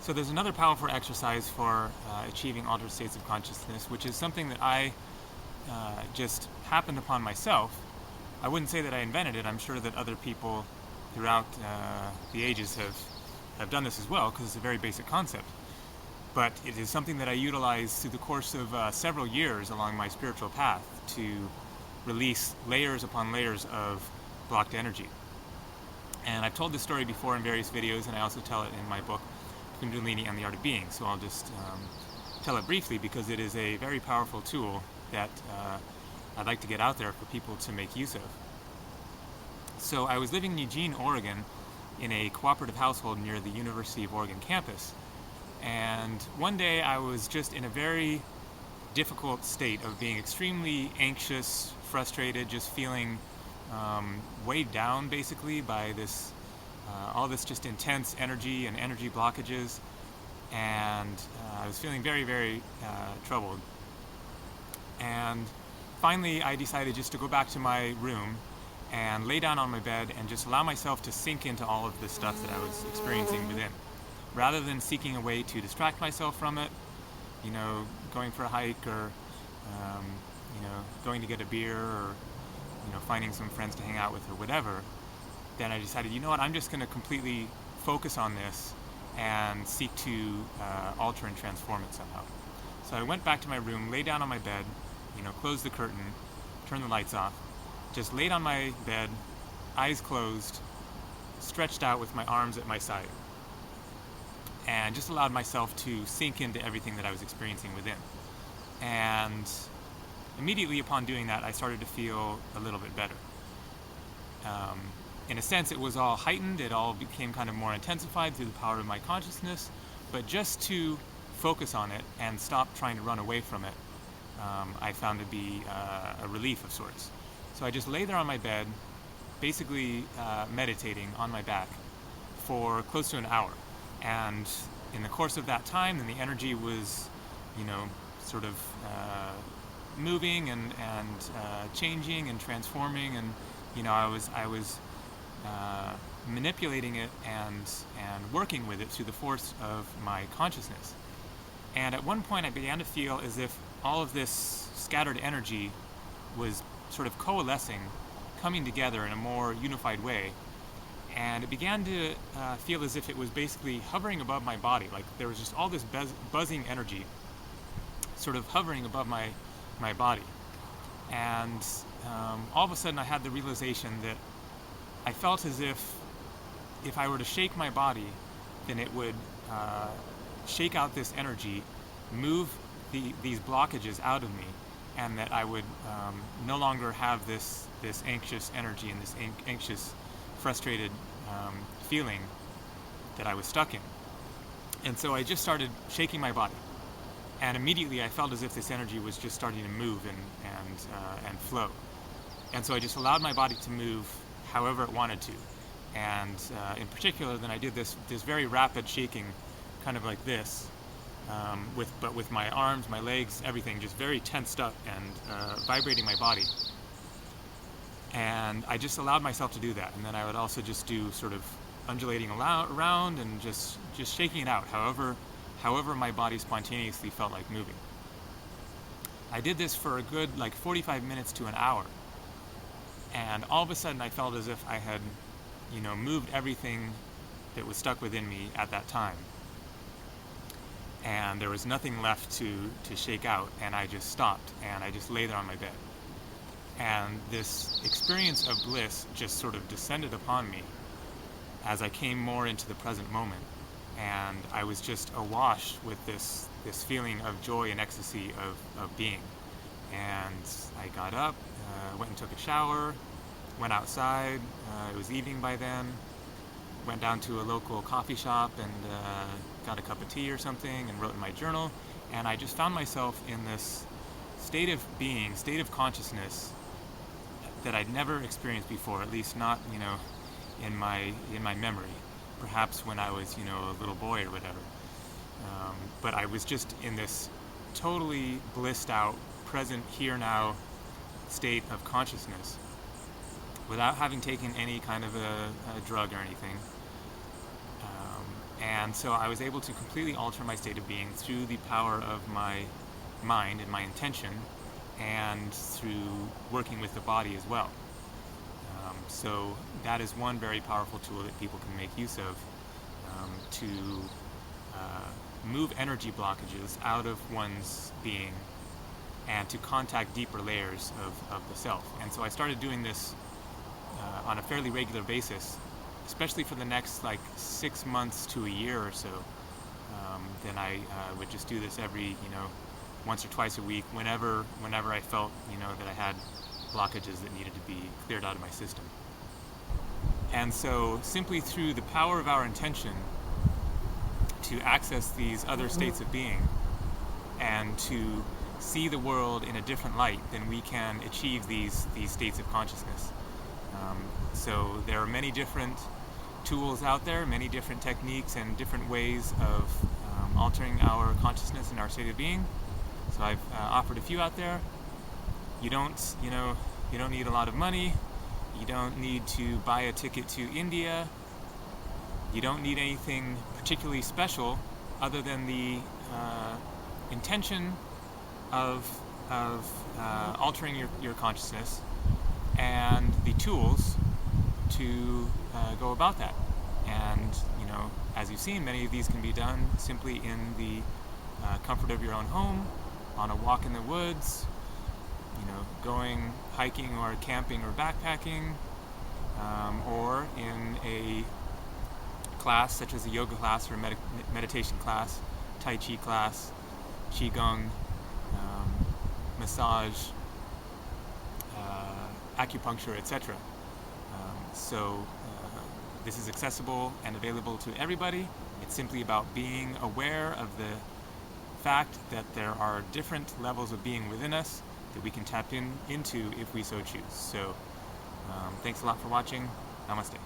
So there's another powerful exercise for achieving altered states of consciousness, which is something that I just happened upon myself. I wouldn't say that I invented it. I'm sure that other people throughout the ages have done this as well, because it's a very basic concept. But it is something that I utilized through the course of several years along my spiritual path to release layers upon layers of blocked energy. And I've told this story before in various videos, and I also tell it in my book, Kundalini and the Art of Being. So I'll just tell it briefly, because it is a very powerful tool that I'd like to get out there for people to make use of. So I was living in Eugene, Oregon, in a cooperative household near the University of Oregon campus. And one day I was just in a very difficult state of being extremely anxious, frustrated, just feeling weighed down basically by this all this just intense energy and energy blockages, and I was feeling very, very troubled. And finally I decided just to go back to my room and lay down on my bed and just allow myself to sink into all of the stuff that I was experiencing within, rather than seeking a way to distract myself from it, going for a hike, or going to get a beer, or finding some friends to hang out with, or whatever. Then I decided, I'm just going to completely focus on this and seek to alter and transform it somehow. So I went back to my room, lay down on my bed, closed the curtain, turned the lights off, just laid on my bed, eyes closed, stretched out with my arms at my side, and just allowed myself to sink into everything that I was experiencing within. And immediately upon doing that, I started to feel a little bit better. In a sense, it was all heightened, it all became kind of more intensified through the power of my consciousness, but just to focus on it and stop trying to run away from it, I found to be a relief of sorts. So I just lay there on my bed, basically meditating on my back for close to an hour. And in the course of that time, then the energy was, sort of moving and changing and transforming, and I was manipulating it and working with it through the force of my consciousness. And at one point I began to feel as if all of this scattered energy was sort of coalescing, coming together in a more unified way. And it began to feel as if it was basically hovering above my body, like there was just all this buzzing energy sort of hovering above my body. And all of a sudden I had the realization that I felt as if I were to shake my body, then it would shake out this energy, move these blockages out of me, and that I would no longer have this anxious energy and this anxious, frustrated feeling that I was stuck in. And so I just started shaking my body, and immediately I felt as if this energy was just starting to move and flow. And so I just allowed my body to move however it wanted to. And in particular, then I did this very rapid shaking, kind of like this, with my arms, my legs, everything just very tensed up and vibrating my body. And I just allowed myself to do that. And then I would also just do sort of undulating around and just shaking it out, however my body spontaneously felt like moving. I did this for a good 45 minutes to an hour. And all of a sudden I felt as if I had, moved everything that was stuck within me at that time. And there was nothing left to shake out, and I just stopped, and I just lay there on my bed. And this experience of bliss just sort of descended upon me as I came more into the present moment. And I was just awash with this feeling of joy and ecstasy of being. And I got up, went and took a shower, went outside, it was evening by then, went down to a local coffee shop and got a cup of tea or something and wrote in my journal. And I just found myself in this state of being, state of consciousness that I'd never experienced before, at least not, in my memory. Perhaps when I was, a little boy or whatever. But I was just in this totally blissed out, present, here now state of consciousness without having taken any kind of a drug or anything. And so I was able to completely alter my state of being through the power of my mind and my intention, and through working with the body as well. So that is one very powerful tool that people can make use of to move energy blockages out of one's being and to contact deeper layers of the self. And so I started doing this on a fairly regular basis, especially for the next 6 months to a year or so. Then I would just do this every, once or twice a week, whenever I felt, that I had blockages that needed to be cleared out of my system. And so simply through the power of our intention to access these other states of being and to see the world in a different light, then we can achieve these states of consciousness. So there are many different tools out there, many different techniques and different ways of altering our consciousness and our state of being. So I've offered a few out there. You don't need a lot of money. You don't need to buy a ticket to India. You don't need anything particularly special other than the intention of altering your consciousness and the tools to go about that. And as you've seen, many of these can be done simply in the comfort of your own home, on a walk in the woods, going hiking or camping or backpacking, or in a class such as a yoga class or meditation class, tai chi class, qigong, massage, acupuncture, etc. So this is accessible and available to everybody. It's simply about being aware of the fact that there are different levels of being within us that we can tap into if we so choose. So thanks a lot for watching. Namaste.